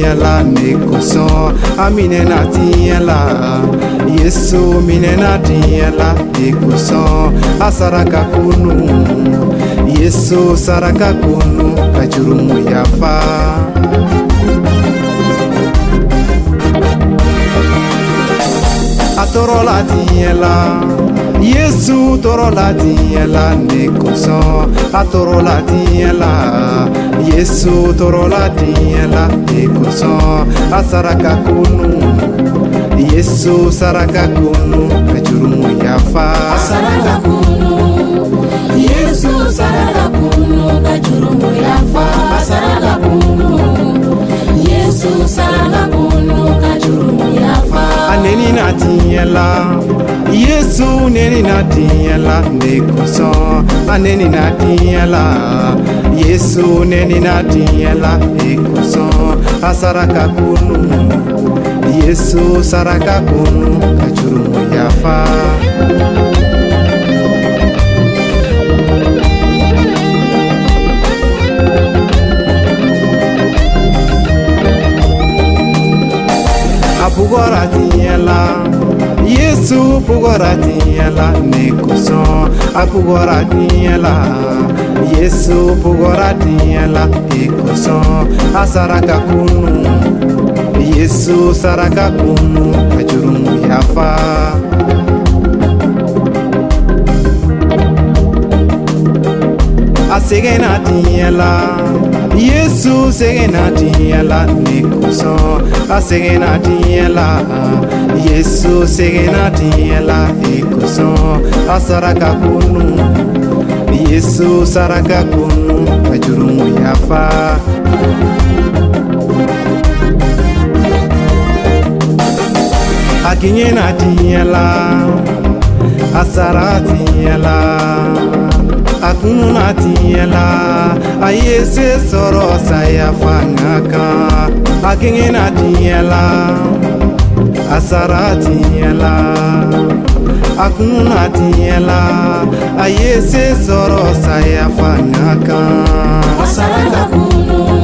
tiela nekoso amine na tiela Yesu mine na tiela nekoso asaraka kunu Yesu saraka kunu kajurumu yafa atoro la tiela Yesu toro la tiela nekoso atoro la tiela Yesu toro la tiela nekoso asaraka kunu Yesu saraka kunu kajurumu yafa asaraka kunu Yesu saraka kunu kajurumu yafa asaraka kunu Yesu saraka kunu kajurumu yafa aneni na tiela Yesu neni na tiela nekoso aneni na tiela Yesu neni na tiela nekoso asaraka kunu Yesu saraka kunu kajurumu yafa apugora tiela Yesu pugora tiela nekoso apugora tiela Yesu pugora tiela nekoso asaraka kunu Yesu saraka kunu kajurumu yafa asegena tiela Yesu segena tiela nekoso asegena tiela Yesu segena tiela nekoso asaraka kunu Yesu saraka kunu kajurumu yafa akinye na tiela asara tiela akunu na tiela ayese soro saya fangaka akinye na tiela asara tiela akunu na tiela ayese soro saya fangaka asaraka kunu